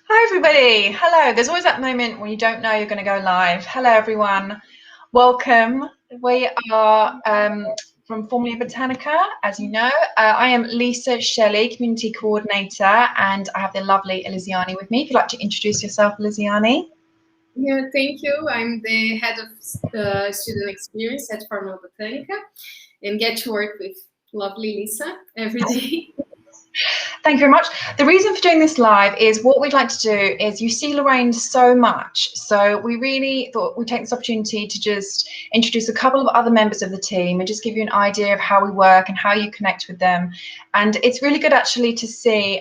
Hi everybody, hello. There's always that moment when you don't know you're going to go live. Hello everyone, welcome. We are from Formula Botanica, as you know. I am Lisa Shelley, Community Coordinator, and I have the lovely Eliziane with me. If you'd like to introduce yourself, Eliziane. Yeah, thank you. I'm the head of student experience at Formula Botanica and get to work with lovely Lisa every day. Thank you very much. The reason for doing this live is what we'd like to do is you see Lorraine so much. So we really thought we'd take this opportunity to just introduce a couple of other members of the team and just give you an idea of how we work and how you connect with them. And it's really good actually to see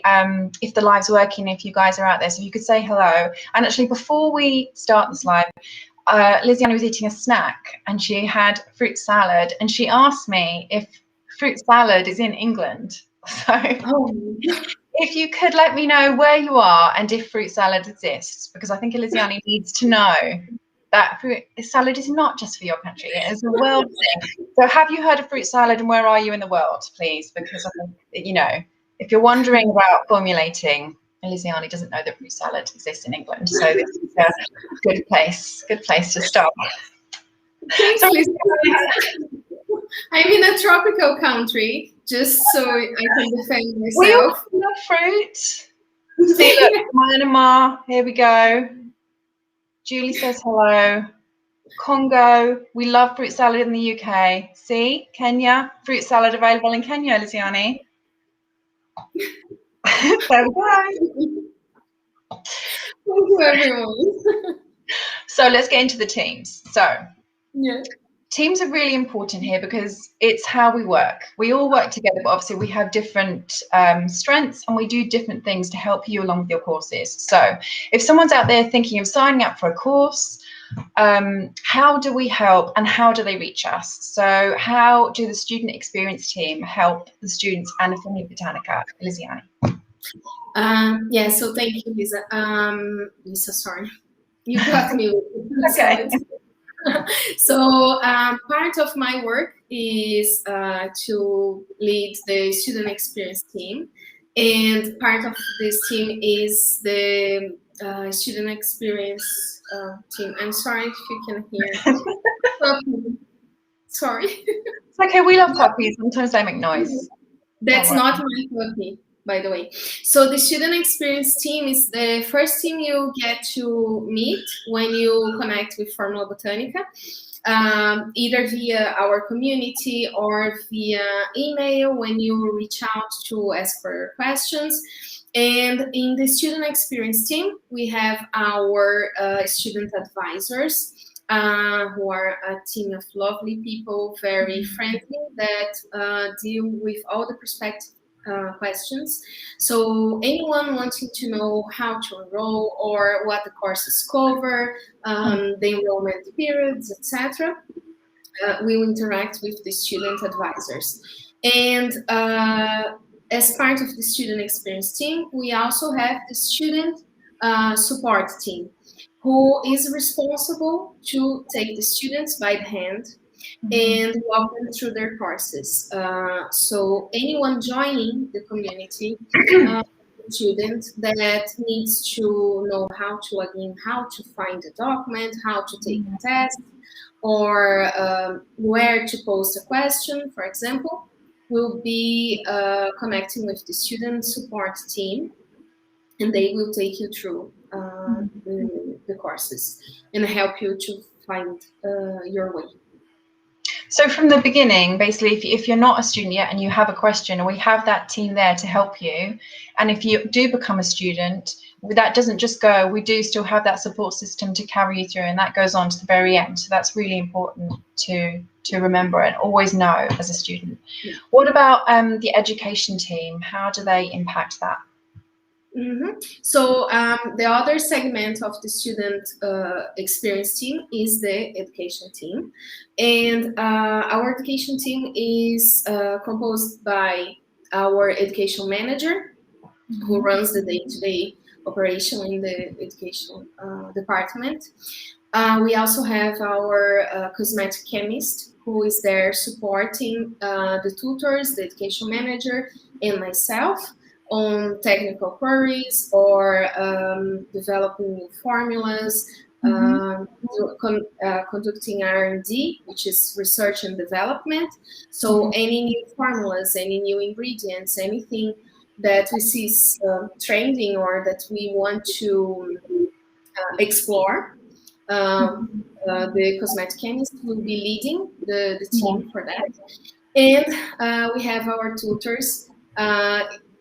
if the live's working, if you guys are out there. So you could say hello. And actually before we start this live, Liziane was eating a snack and she had fruit salad and she asked me if fruit salad is in England. So if you could let me know where you are and if fruit salad exists, because I think Eliziane needs to know that fruit salad is not just for your country, it is a world thing. So have you heard of fruit salad and where are you in the world, please? Because I think, you know, if you're wondering about formulating, Eliziane doesn't know that fruit salad exists in England. So this is a good place to start. Thanks, Lisa. I'm in a tropical country, just so I can defend myself. We love fruit. See, look, Myanmar, here we go. Julie says hello. Congo, we love fruit salad in the UK. See, Kenya, fruit salad available in Kenya, Eliziane. There we go. Thank you, everyone. So let's get into the teams. So yeah. Teams are really important here because it's how we work. We all work together, but obviously we have different strengths and we do different things to help you along with your courses. So if someone's out there thinking of signing up for a course, how do we help and how do they reach us? So how do the student experience team help the students and the Formula Botanica? Eliziane. Yeah, so thank you, Lisa. Lisa, sorry. You got me. Okay. So part of my work is to lead the student experience team, and part of this team is the student experience team. I'm sorry if you can hear. Sorry. It's okay, we love puppies. Sometimes they make noise. That's not my puppy, by the way. So the student experience team is the first team you get to meet when you connect with Formula Botanica, either via our community or via email when you reach out to ask for questions. And in the student experience team, we have our student advisors, who are a team of lovely people, very friendly, that deal with all the perspective questions. So anyone wanting to know how to enroll or what the courses cover, the enrollment periods, etc., will interact with the student advisors. And as part of the student experience team, we also have the student support team, who is responsible to take the students by the hand and walk them through their courses. So anyone joining the community, student that needs to know how to log in, how to find a document, how to take a test, or where to post a question, for example, will be connecting with the student support team, and they will take you through the courses and help you to find your way. So from the beginning, basically, if you're not a student yet and you have a question, we have that team there to help you. And if you do become a student, that doesn't just go, we do still have that support system to carry you through, and that goes on to the very end. So that's really important to remember and always know as a student. Yeah. What about the education team? How do they impact that? So the other segment of the student experience team is the education team, and our education team is composed by our education manager, who runs the day-to-day operation in the education department. We also have our cosmetic chemist, who is there supporting the tutors, the education manager, and myself. on technical queries or developing new formulas, conducting R&D, which is research and development. So any new formulas, any new ingredients, anything that we see trending or that we want to explore, the cosmetic chemist will be leading the team for that. And we have our tutors.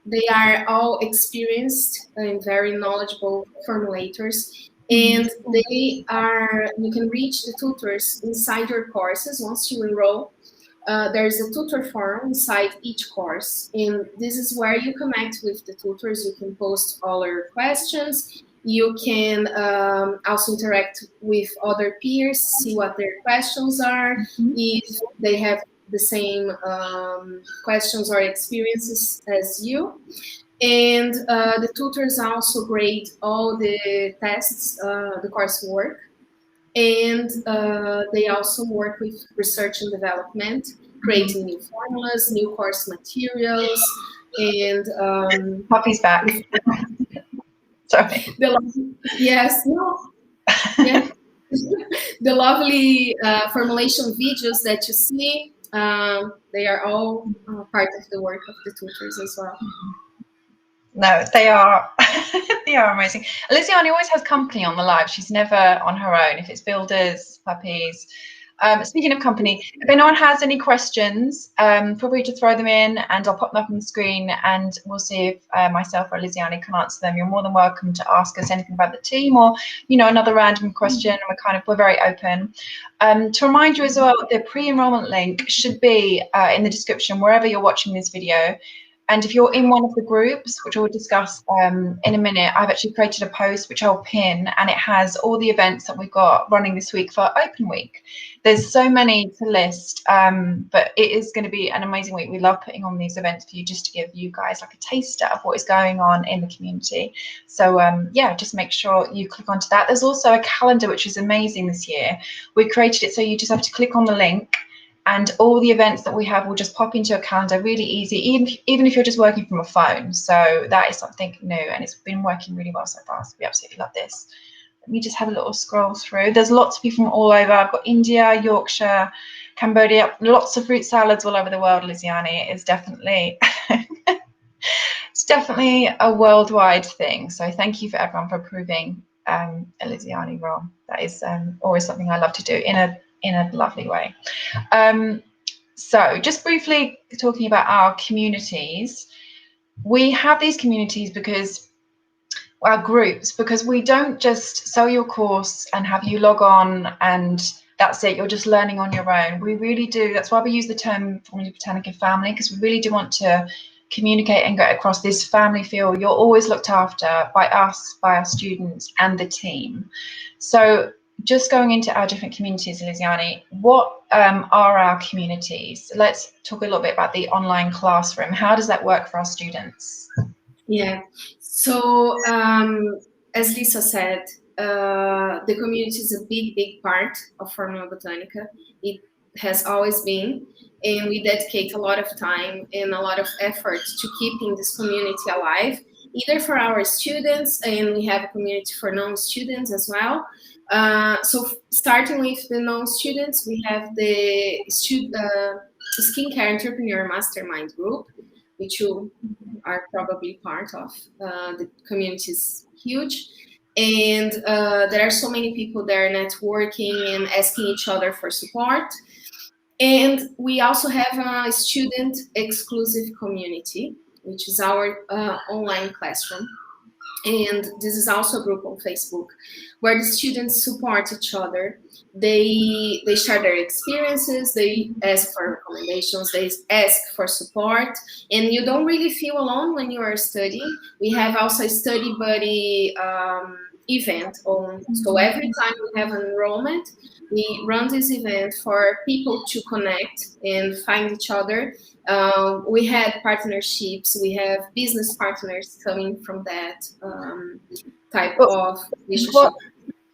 They are all experienced and very knowledgeable formulators. And you can reach the tutors inside your courses once you enroll. There's a tutor forum inside each course. And this is where you connect with the tutors. You can post all your questions. You can also interact with other peers, see what their questions are, if they have the same questions or experiences as you. And the tutors also grade all the tests, the coursework. And they also work with research and development, creating new formulas, new course materials, and Poppy's back. Sorry. Yes, no. Yeah. The lovely formulation videos that you see, they are all part of the work of the tutors as well. No, they are they are amazing. Eliziane always has company on the live. She's never on her own. If it's builders, puppies. Speaking of company, if anyone has any questions, feel free to throw them in and I'll pop them up on the screen and we'll see if myself or Eliziane can answer them. You're more than welcome to ask us anything about the team or, you know, another random question. We're very open. To remind you as well, the pre-enrollment link should be in the description wherever you're watching this video. And if you're in one of the groups, which we'll discuss in a minute, I've actually created a post which I'll pin, and it has all the events that we've got running this week for Open Week. There's so many to list, but it is going to be an amazing week. We love putting on these events for you just to give you guys like a taster of what is going on in the community. So yeah, just make sure you click onto that. There's also a calendar which is amazing this year. We created it so you just have to click on the link and all the events that we have will just pop into your calendar really easy, even if you're just working from a phone. So that is something new and it's been working really well so far. So we absolutely love this. Let me just have a little scroll through. There's lots of people from all over. I've got India, Yorkshire, Cambodia, lots of fruit salads all over the world, Eliziane. It is definitely, it's definitely a worldwide thing. So thank you for everyone for approving Eliziane wrong. That is always something I love to do in a lovely way. So just briefly talking about our communities, we have these communities because our groups, because we don't just sell your course and have you log on and that's it, you're just learning on your own. We really do, that's why we use the term Formula Botanica family, because we really do want to communicate and get across this family feel. You're always looked after by us, by our students and the team. So just going into our different communities, Eliziane, what are our communities? Let's talk a little bit about the online classroom. How does that work for our students? Yeah, so as Lisa said, the community is a big part of Formula Botanica. It has always been, and we dedicate a lot of time and a lot of effort to keeping this community alive, either for our students, and we have a community for non-students as well. So starting with the non-students, we have the Skincare Entrepreneur Mastermind group, which you are probably part of. The community is huge. And there are so many people there networking and asking each other for support. And we also have a student exclusive community, which is our online classroom. And this is also a group on Facebook where the students support each other. They share their experiences, they ask for recommendations, they ask for support, and you don't really feel alone when you are studying. We have also a study buddy event on, so every time we have an enrollment, we run this event for people to connect and find each other. We had partnerships, we have business partners coming from that type of relationship.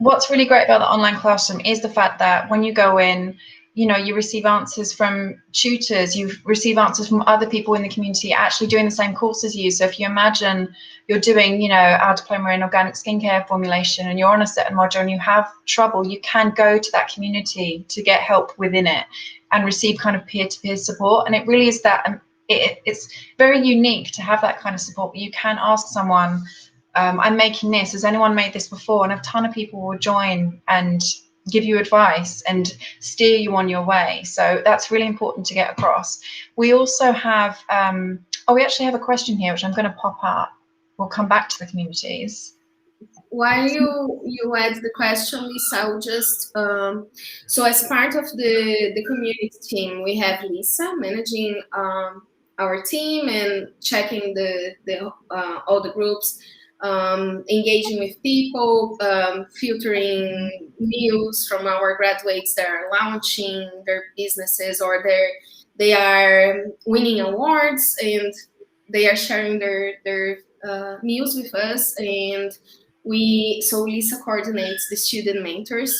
What's really great about the online classroom is the fact that when you go in, you know, you receive answers from tutors, you receive answers from other people in the community actually doing the same course as you. So if you imagine you're doing, you know, our diploma in organic skincare formulation and you're on a certain module and you have trouble, you can go to that community to get help within it and receive kind of peer-to-peer support. And it really is that, it's very unique to have that kind of support. But you can ask someone, I'm making this, has anyone made this before? And a ton of people will join and give you advice and steer you on your way. So that's really important to get across. We also have, we actually have a question here, which I'm going to pop up. We'll come back to the communities. While you add the question, Lisa, I'll just, so as part of the community team, we have Lisa managing our team and checking all the groups, engaging with people, filtering news from our graduates that are launching their businesses or they are winning awards and they are sharing their news with us. And so Lisa coordinates the student mentors,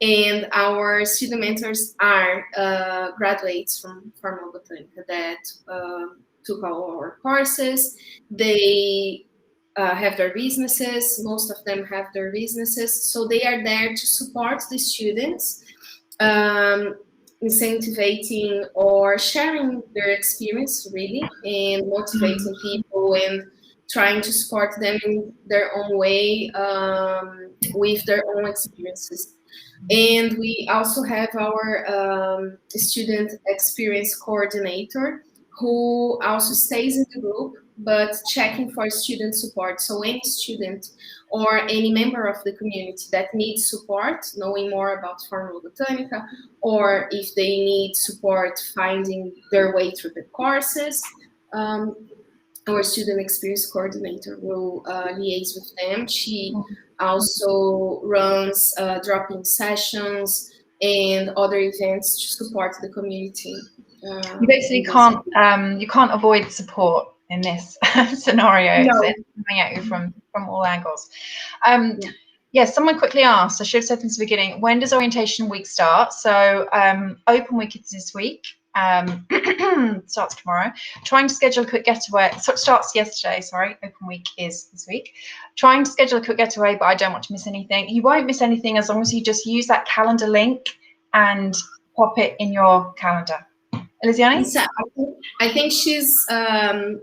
and our student mentors are graduates from Formula Botanica that took all our courses. They have their businesses. Most of them have their businesses, so they are there to support the students, incentiving or sharing their experience really, and motivating people and trying to support them in their own way, with their own experiences. And we also have our student experience coordinator, who also stays in the group, but checking for student support. So any student or any member of the community that needs support, knowing more about Formula Botanica, or if they need support finding their way through the courses, our student experience coordinator will liaise with them. She also runs drop-in sessions and other events to support the community. You basically can't avoid support in this scenario. No. It's coming at you from all angles. Yes, someone quickly asked, I should have said this at the beginning, when does orientation week start? So open week is this week. Starts tomorrow. Trying to schedule a quick getaway. So it starts yesterday, sorry. Open week is this week. Trying to schedule a quick getaway, but I don't want to miss anything. You won't miss anything as long as you just use that calendar link and pop it in your calendar. Eliziane? Lisa, I think she's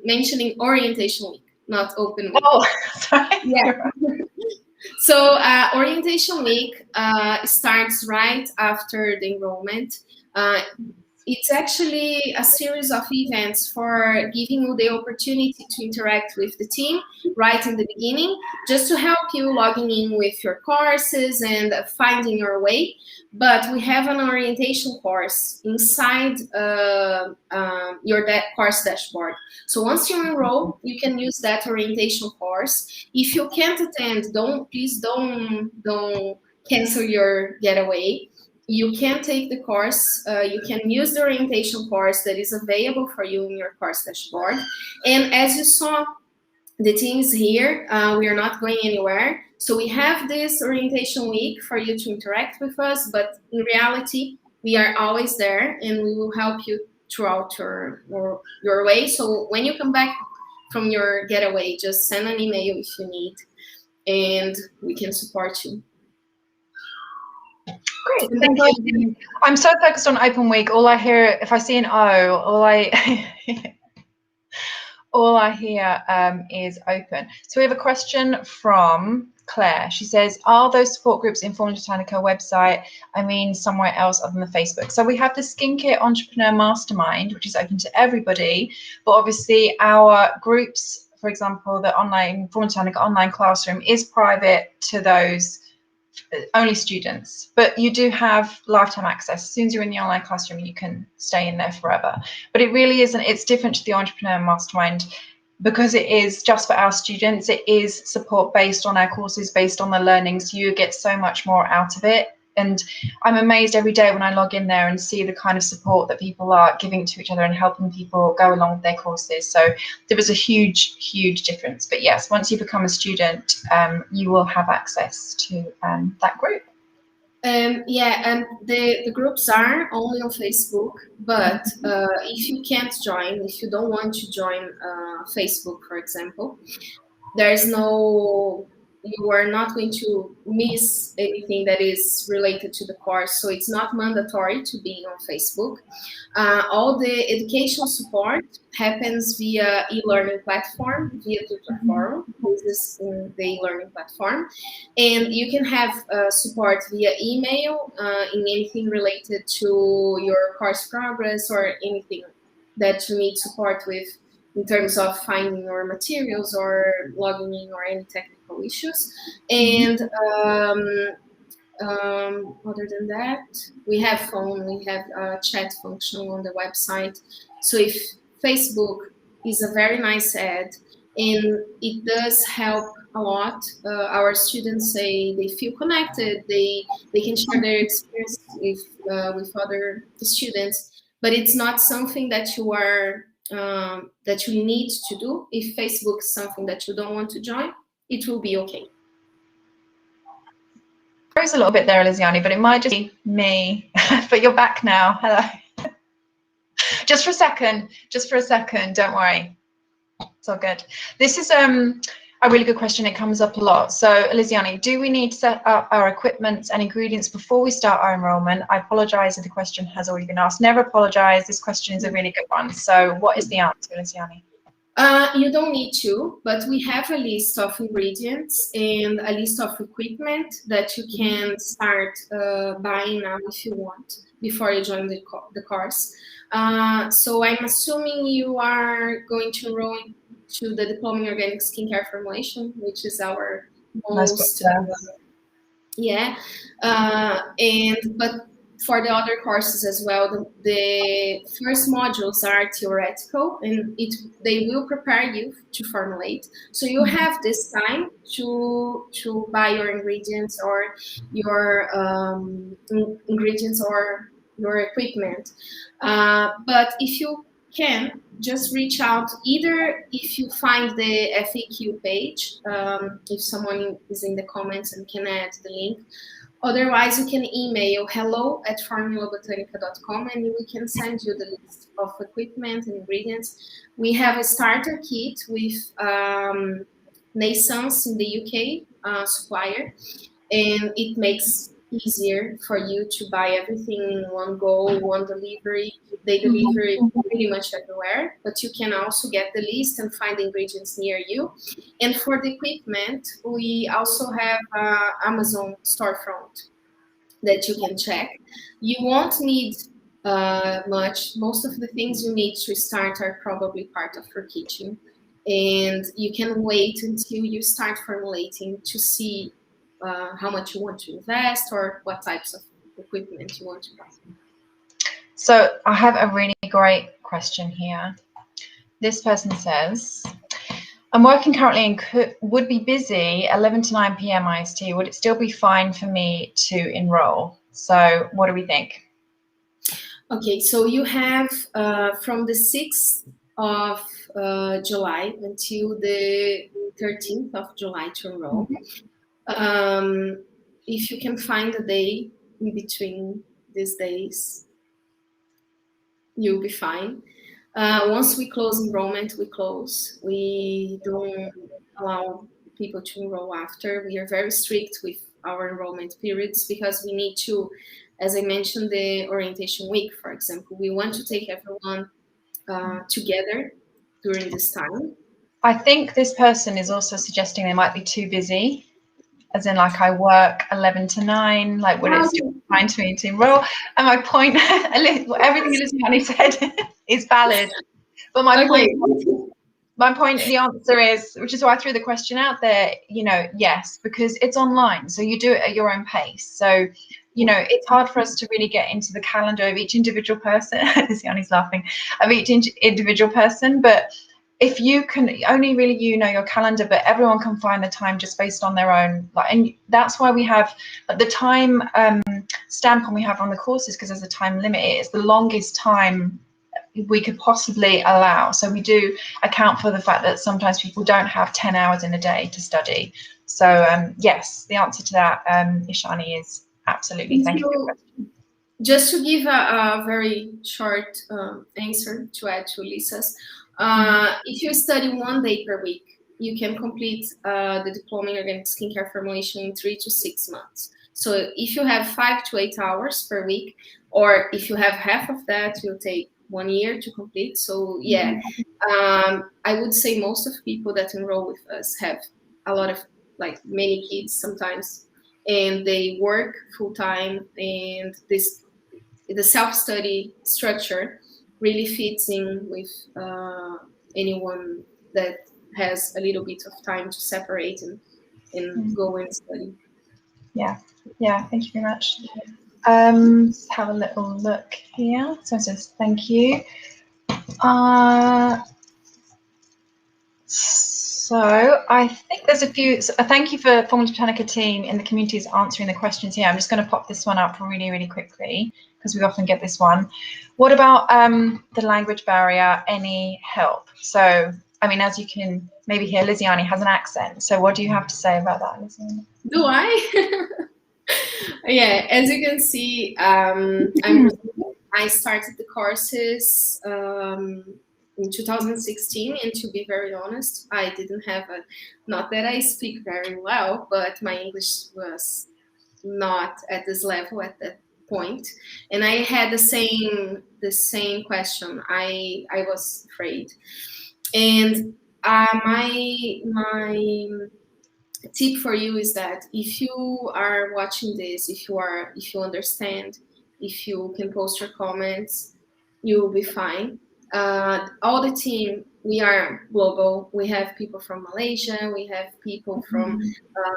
mentioning orientation week, not open week. Oh, sorry. Yeah. So orientation week starts right after the enrollment. It's actually a series of events for giving you the opportunity to interact with the team right in the beginning, just to help you logging in with your courses and finding your way. But we have an orientation course inside your course dashboard. So once you enroll, you can use that orientation course. If you can't attend, please don't cancel your getaway. You can take the course, you can use the orientation course that is available for you in your course dashboard. And as you saw, the team is here, we are not going anywhere. So we have this orientation week for you to interact with us, but in reality, we are always there and we will help you throughout your way. So when you come back from your getaway, just send an email if you need, and we can support you. Great, thank you. I'm so focused on open week. All I hear, if I see an O, all I hear is open. So we have a question from Claire. She says, are those support groups in Formula Botanica website? I mean, somewhere else other than the Facebook. So we have the Skincare Entrepreneur Mastermind, which is open to everybody, but obviously our groups, for example, the online Formula Botanica online classroom is private to those only students, but you do have lifetime access. As soon as you're in the online classroom, you can stay in there forever. But it really isn't, it's different to the Entrepreneur Mastermind because it is just for our students. It is support based on our courses, based on the learning, so you get so much more out of it. And I'm amazed every day when I log in there and see the kind of support that people are giving to each other and helping people go along with their courses. So there was a huge, huge difference. But yes, once you become a student, you will have access to that group. Yeah, and the groups are only on Facebook, but if you can't join, if you don't want to join Facebook, for example, there's no, you are not going to miss anything that is related to the course. So it's not mandatory to be on Facebook. All the educational support happens via e-learning platform, via Tutor Forum. This is in the e-learning platform. And you can have support via email in anything related to your course progress or anything that you need support with in terms of finding your materials or logging in or any technical issues. And other than that, we have phone, we have a chat function on the website. So if Facebook is a very nice ad, and it does help a lot. Our students say they feel connected, they can share their experience with other students, but it's not something that you are that you need to do. If Facebook is something that you don't want to join, it will be okay. There's a little bit there, Eliziane, but it might just be me. But you're back now. Hello. Just for a second, don't worry. It's all good. This is a really good question. It comes up a lot. So, Eliziane, do we need to set up our equipment and ingredients before we start our enrollment? I apologize if the question has already been asked. Never apologize. This question is a really good one. So what is the answer, Eliziane? You don't need to, but we have a list of ingredients and a list of equipment that you can start buying now if you want, before you join the course. So I'm assuming you are going to enroll to the Diploma in Organic Skincare Formulation, which is our most, but for the other courses as well, the first modules are theoretical, and they will prepare you to formulate. So you have this time to buy your ingredients or your ingredients or your equipment. But if you can, just reach out, either if you find the FAQ page, if someone is in the comments and can add the link. Otherwise, you can email hello@formulabotanica.com and we can send you the list of equipment and ingredients. We have a starter kit with Naissance in the UK supplier, and it makes easier for you to buy everything in one go, one delivery. They deliver it pretty much everywhere, but you can also get the list and find the ingredients near you. And for the equipment, we also have Amazon storefront that you can check. You won't need much. Most of the things you need to start are probably part of your kitchen, and you can wait until you start formulating to see how much you want to invest or what types of equipment you want to buy. So I have a really great question here. This person says, I'm working currently and would be busy 11 to 9 p.m. IST. Would it still be fine for me to enroll? So what do we think? Okay, so you have from the 6th of July until the 13th of July to enroll. If you can find a day in between these days, you'll be fine. Once we close enrollment, we close. We don't allow people to enroll after. We are very strict with our enrollment periods because we need to, as I mentioned, the orientation week, for example, we want to take everyone together during this time. I think this person is also suggesting they might be too busy, as in like I work 11 to 9, like would it still be fine to me to enroll? And my point, everything Eliziane said is valid, but my point, the answer is, which is why I threw the question out there, you know, yes, because it's online, so you do it at your own pace. So, you know, it's hard for us to really get into the calendar of each individual person. Eliziane's laughing, of each individual person, but if you can, only really you know your calendar, but everyone can find the time just based on their own, like, and that's why we have the time stamp on we have on the courses, because there's a time limit. It's the longest time we could possibly allow. So we do account for the fact that sometimes people don't have 10 hours in a day to study. So yes, the answer to that, Ishani, is Absolutely. Thank you for your question. Just to give a very short answer to add to Lisa's, if you study 1 day per week, you can complete the diploma in organic skincare formulation in 3 to 6 months. So if you have 5 to 8 hours per week, or if you have half of that, it will take 1 year to complete. So yeah, I would say most of people that enroll with us have a lot of, like, many kids sometimes, and they work full time, and the self-study structure really fits in with anyone that has a little bit of time to separate and go and study. Yeah, thank you very much. Let's have a little look here. So it says thank you. So I think there's a few. Thank you for Formula Botanica team in the communities answering the questions here. I'm just going to pop this one up really, really quickly because we often get this one. What about the language barrier? Any help? So, I mean, as you can maybe hear, Eliziane has an accent. So what do you have to say about that, Eliziane? Do I? Yeah, as you can see, I started the courses in 2016, and to be very honest, I didn't have not that I speak very well, but my English was not at this level at that point, and I had the same question. I was afraid, and my tip for you is that if you are watching this, if you understand, if you can post your comments, you will be fine. All the team, we are global. We have people from Malaysia, we have people from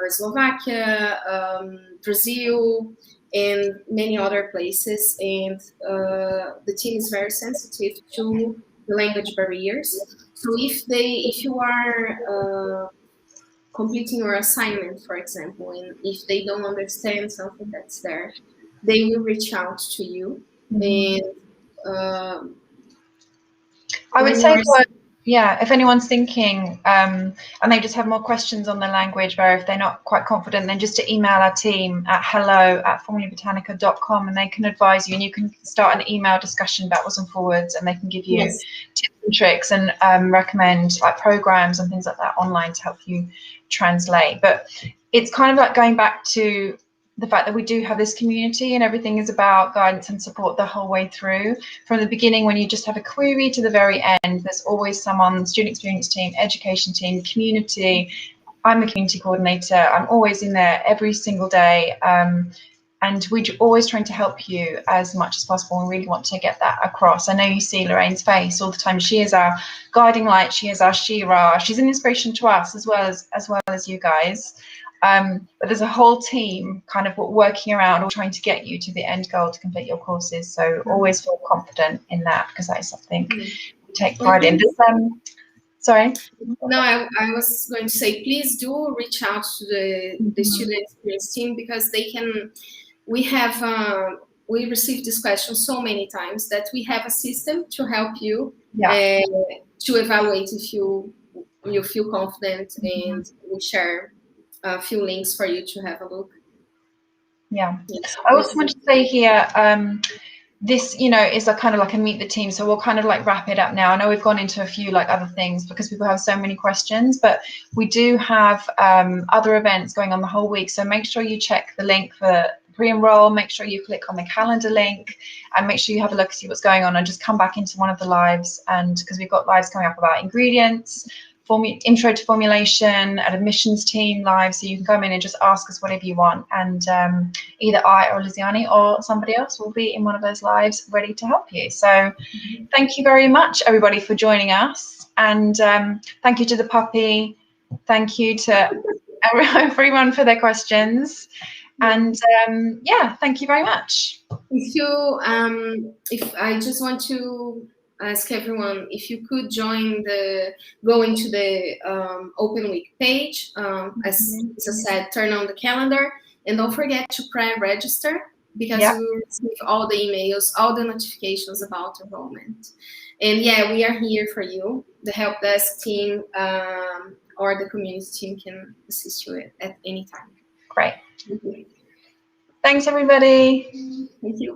Slovakia, Brazil, and many other places. And the team is very sensitive to the language barriers. So if you are completing your assignment, for example, and if they don't understand something that's there, they will reach out to you. And I would say, if anyone's thinking and they just have more questions on the language, or if they're not quite confident, then just to email our team at hello@formulabotanica.com, and they can advise you, and you can start an email discussion backwards and forwards, and they can give you tips and tricks and recommend like programs and things like that online to help you translate. But it's kind of like going back to the fact that we do have this community, and everything is about guidance and support the whole way through. From the beginning, when you just have a query, to the very end, there's always someone, student experience team, education team, community. I'm a community coordinator. I'm always in there every single day. And we're always trying to help you as much as possible, and really want to get that across. I know you see Lorraine's face all the time. She is our guiding light. She is our Shira. She's an inspiration to us as well as you guys. But there's a whole team kind of working around or trying to get you to the end goal to complete your courses. So always feel confident in that, because that is something we take pride in. Sorry? No, I was going to say, please do reach out to the student experience team, because they can. We received this question so many times that we have a system to help you to evaluate if you feel confident, and we share a few links for you to have a look. Yeah. I also want to say here, this, is a kind of like a meet the team. So we'll kind of like wrap it up now. I know we've gone into a few like other things because people have so many questions, but we do have other events going on the whole week. So make sure you check the link for pre-enroll, make sure you click on the calendar link, and make sure you have a look, see what's going on, and just come back into one of the lives. And because we've got lives coming up about ingredients, intro to formulation, an admissions team live, so you can come in and just ask us whatever you want, and either I or Eliziane or somebody else will be in one of those lives ready to help you. So thank you very much, everybody, for joining us, and thank you to the puppy, thank you to everyone for their questions, and thank you very much. If I just want to ask everyone if you could go into the Open Week page, as Lisa said, turn on the calendar, and don't forget to pre-register, because you will receive all the emails, all the notifications about enrollment. And we are here for you. The help desk team or the community team can assist you at any time. Great. Thanks, everybody. Thank you.